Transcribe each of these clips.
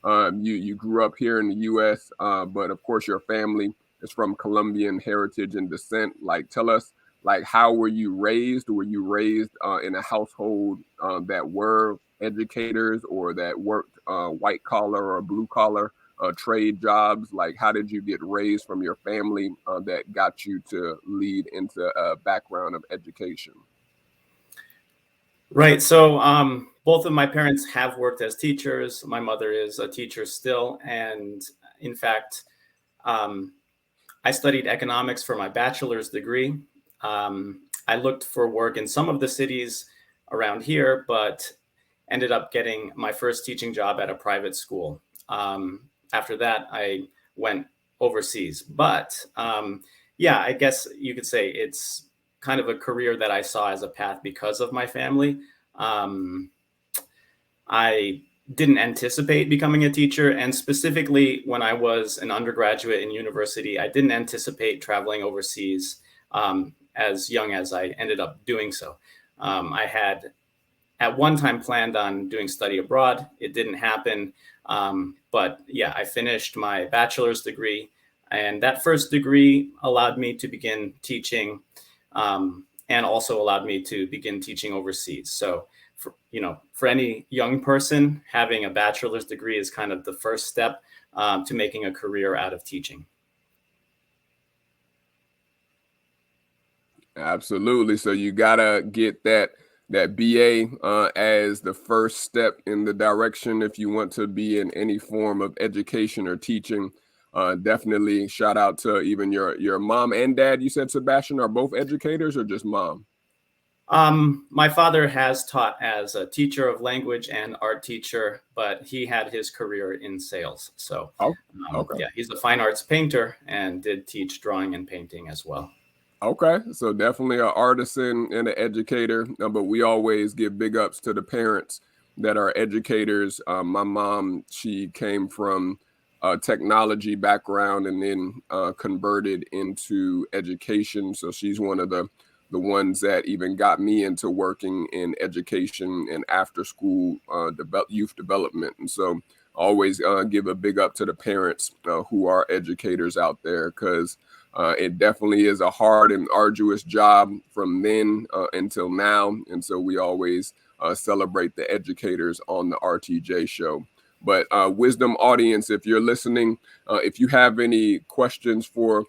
You grew up here in the U.S., but of course your family is from Colombian heritage and descent. Like, tell us, like, how were you raised? Were you raised in a household that were educators or that worked white collar or blue collar trade jobs? Like, how did you get raised from your family that got you to lead into a background of education? Right. So both of my parents have worked as teachers. My mother is a teacher still. And in fact, um, I studied economics for my bachelor's degree. I looked for work in some of the cities around here, but ended up getting my first teaching job at a private school. After that, I went overseas. But yeah, I guess you could say it's kind of a career that I saw as a path because of my family. Um, I didn't anticipate becoming a teacher. And specifically, when I was an undergraduate in university, I didn't anticipate traveling overseas as young as I ended up doing so. I had at one time planned on doing study abroad. It didn't happen. But yeah, I finished my bachelor's degree. And that first degree allowed me to begin teaching and also allowed me to begin teaching overseas. So for any young person, having a bachelor's degree is kind of the first step to making a career out of teaching. Absolutely. So you gotta get that BA as the first step in the direction if you want to be in any form of education or teaching. Definitely shout out to even your mom and dad. You said Sebastian are both educators or just mom? My father has taught as a teacher of language and art teacher, but he had his career in sales. So Okay. yeah, he's a fine arts painter and did teach drawing and painting as well. Okay, so definitely an artisan and an educator, but we always give big ups to the parents that are educators. My mom, she came from a technology background and then converted into education. So she's one of the ones that even got me into working in education and after school youth development. And so always give a big up to the parents who are educators out there, because it definitely is a hard and arduous job from then until now. And so we always celebrate the educators on the RTJ show. But Wisdom audience, if you're listening, if you have any questions for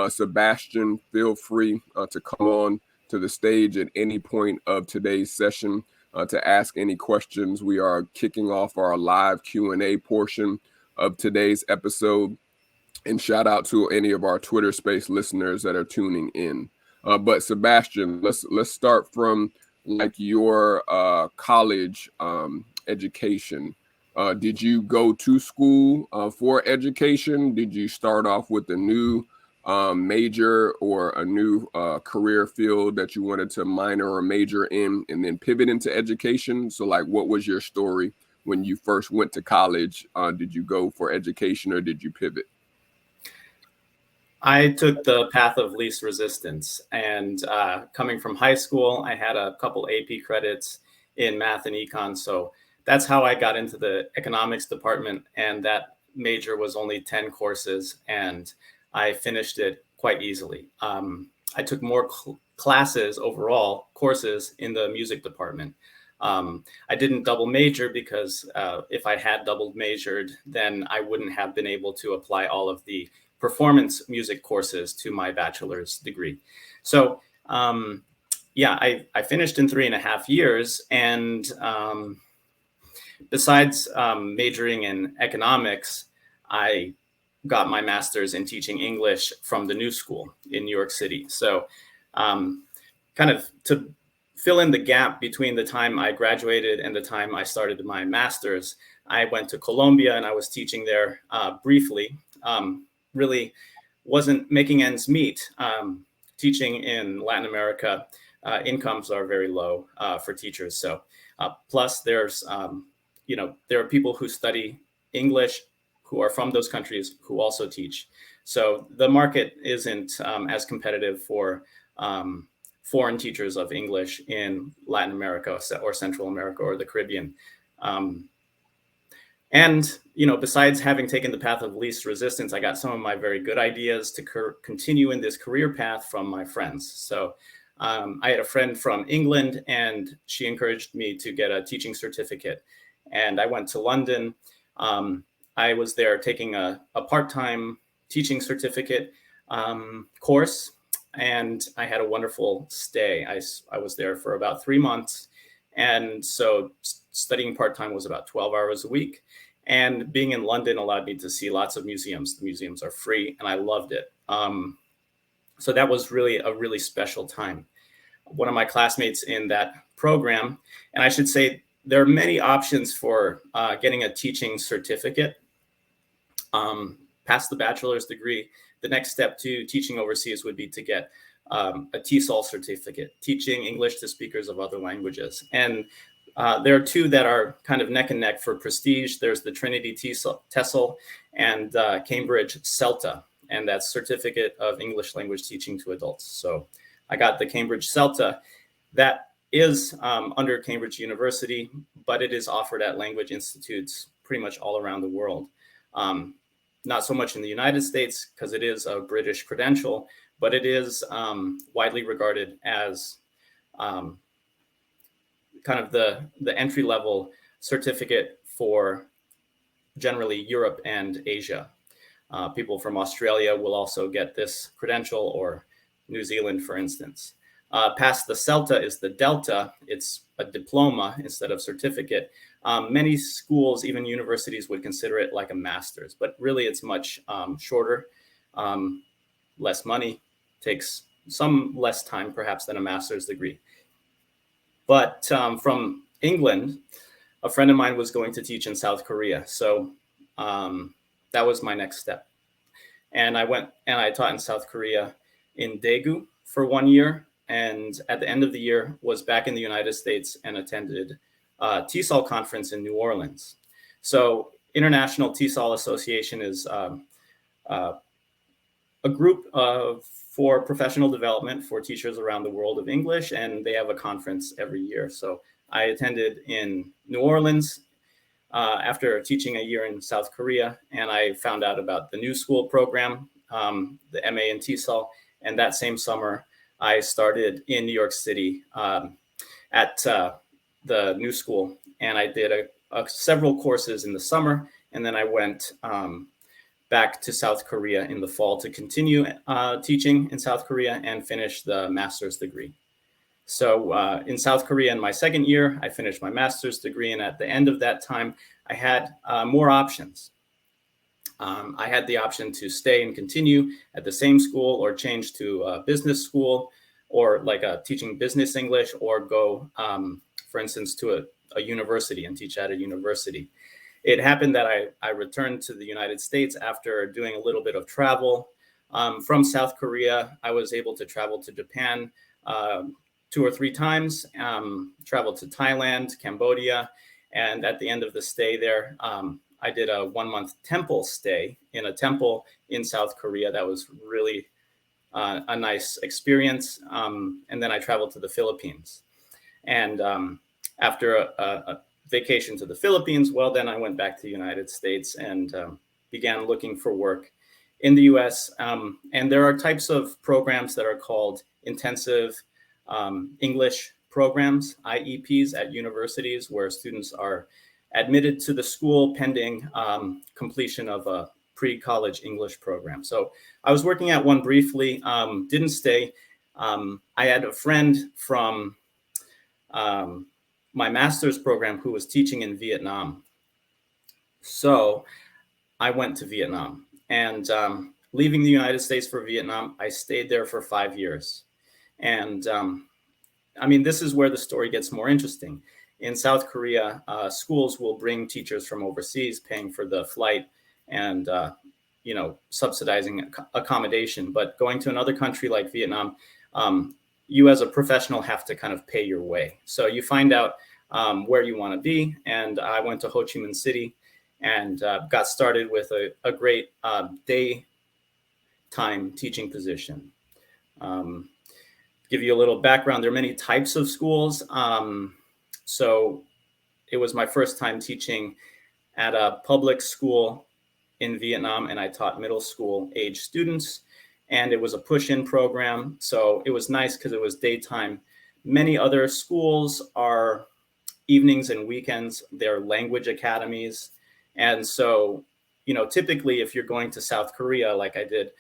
Sebastian, feel free to come on to the stage at any point of today's session to ask any questions. We are kicking off our live Q&A portion of today's episode. And shout out to any of our Twitter Space listeners that are tuning in. But Sebastian, let's start from like your college education. Did you go to school for education? Did you start off with a new major or a new career field that you wanted to minor or major in and then pivot into education? So like, what was your story when you first went to college? Did you go for education or did you pivot? I took the path of least resistance, and coming from high school, I had a couple AP credits in math and econ. So that's how I got into the economics department. And that major was only 10 courses, and I finished it quite easily. I took more classes overall, courses in the music department. I didn't double major because if I had double majored, then I wouldn't have been able to apply all of the performance music courses to my bachelor's degree. So yeah, I finished in 3.5 years. And besides majoring in economics, I got my master's in teaching English from the New School in New York City. So kind of to fill in the gap between the time I graduated and the time I started my master's, I went to Colombia and I was teaching there briefly. Really wasn't making ends meet. Teaching in Latin America, incomes are very low for teachers. So plus there's, there are people who study English who are from those countries who also teach. So the market isn't as competitive for foreign teachers of English in Latin America or Central America or the Caribbean. And, you know, besides having taken the path of least resistance, I got some of my very good ideas to continue in this career path from my friends. So I had a friend from England, and she encouraged me to get a teaching certificate. And I went to London. I was there taking a part-time teaching certificate course, and I had a wonderful stay. I was there for about 3 months. And so studying part-time was about 12 hours a week. And being in London allowed me to see lots of museums. The museums are free, and I loved it. So that was really a really special time. One of my classmates in that program, and I should say there are many options for getting a teaching certificate. Past the bachelor's degree, the next step to teaching overseas would be to get a TESOL certificate, teaching English to speakers of other languages. And there are two that are kind of neck and neck for prestige. There's the Trinity TESOL and Cambridge CELTA, and that's Certificate of English Language Teaching to Adults. So I got the Cambridge CELTA. That is under Cambridge University, but it is offered at language institutes pretty much all around the world. Not so much in the United States because it is a British credential, but it is widely regarded as kind of the entry-level certificate for generally Europe and Asia. People from Australia will also get this credential, or New Zealand, for instance. Past the CELTA is the Delta. It's a diploma instead of certificate. Many schools, even universities, would consider it like a master's, but really it's much shorter, less money, takes some less time perhaps than a master's degree. But from England, a friend of mine was going to teach in South Korea. So that was my next step. And I went and I taught in South Korea in Daegu for 1 year. And at the end of the year was back in the United States and attended a TESOL conference in New Orleans. So International TESOL Association is a group for professional development for teachers around the world of English, and they have a conference every year. So I attended in New Orleans after teaching a year in South Korea, and I found out about the New School program, the MA in TESOL, and that same summer I started in New York City at the New School, and I did several courses in the summer, and then I went back to South Korea in the fall to continue teaching in South Korea and finish the master's degree. So in South Korea in my second year, I finished my master's degree, and at the end of that time, I had more options. I had the option to stay and continue at the same school, or change to a business school, or like teaching business English, or go, for instance, to a university and teach at a university. It happened that I returned to the United States after doing a little bit of travel. From South Korea, I was able to travel to Japan 2 or 3 times, traveled to Thailand, Cambodia, and at the end of the stay there, I did a 1-month temple stay in a temple in South Korea. That was really a nice experience. And then I traveled to the Philippines. And after a vacation to the Philippines, well, then I went back to the United States and began looking for work in the US. And there are types of programs that are called intensive English programs, IEPs, at universities, where students are admitted to the school pending completion of a pre-college English program. So I was working at one briefly, didn't stay. I had a friend from my master's program who was teaching in Vietnam. So I went to Vietnam, and leaving the United States for Vietnam, I stayed there for 5 years. And I mean, this is where the story gets more interesting. In South Korea, schools will bring teachers from overseas, paying for the flight and, subsidizing accommodation. But going to another country like Vietnam, you as a professional have to kind of pay your way. So you find out where you want to be. And I went to Ho Chi Minh City and got started with a great daytime teaching position. Give you a little background, there are many types of schools. So it was my first time teaching at a public school in Vietnam, and I taught middle school age students, and it was a push-in program. So it was nice because it was daytime. Many other schools are evenings and weekends. They're language academies. And so, typically if you're going to South Korea, like I did,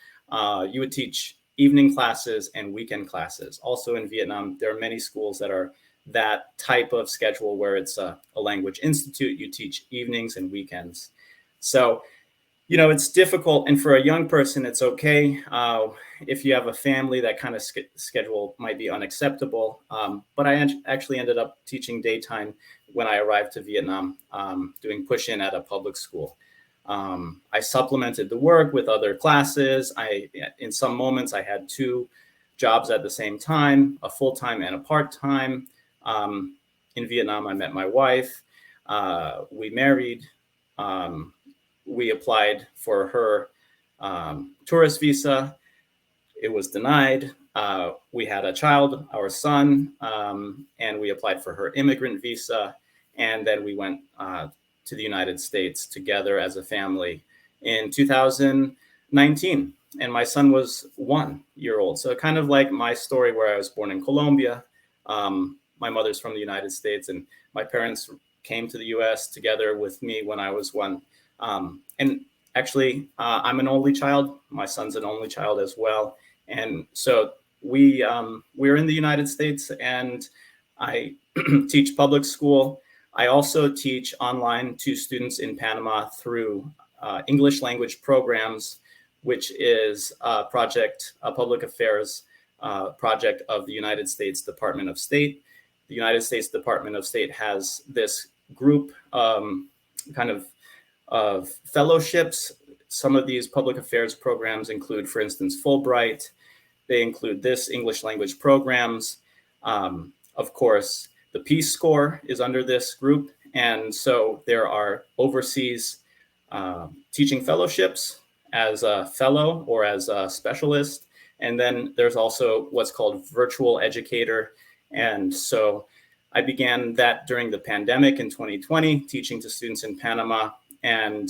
you would teach evening classes and weekend classes. Also in Vietnam, there are many schools that are that type of schedule where it's a language institute. You teach evenings and weekends. So, it's difficult. And for a young person, it's okay. If you have a family, that kind of schedule might be unacceptable. But I actually ended up teaching daytime when I arrived to Vietnam, doing push-in at a public school. I supplemented the work with other classes. In some moments, I had 2 jobs at the same time, a full-time and a part-time. In Vietnam, I met my wife. We married. We applied for her tourist visa. It was denied. We had a child, our son, and we applied for her immigrant visa. And then we went to the United States together as a family in 2019. And my son was 1 year old. So kind of like my story where I was born in Colombia. My mother's from the United States, and my parents came to the US together with me when I was 1. And actually, I'm an only child. My son's an only child as well. And so we're in the United States, and I teach public school. I also teach online to students in Panama through English language programs, which is a public affairs project of the United States Department of State. The United States Department of State has this group kind of fellowships. Some of these public affairs programs include, for instance, Fulbright. They include this English language programs. Of course, the Peace Corps is under this group. And so there are overseas teaching fellowships as a fellow or as a specialist. And then there's also what's called virtual educator. And so I began that during the pandemic in 2020, teaching to students in Panama. And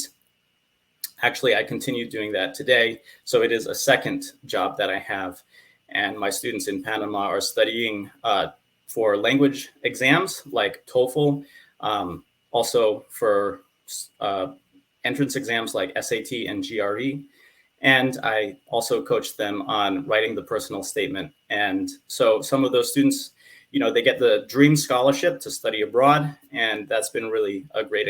actually, I continue doing that today. So it is a second job that I have. And my students in Panama are studying for language exams like TOEFL, also for entrance exams like SAT and GRE. And I also coach them on writing the personal statement. And so some of those students, they get the dream scholarship to study abroad. And that's been really a great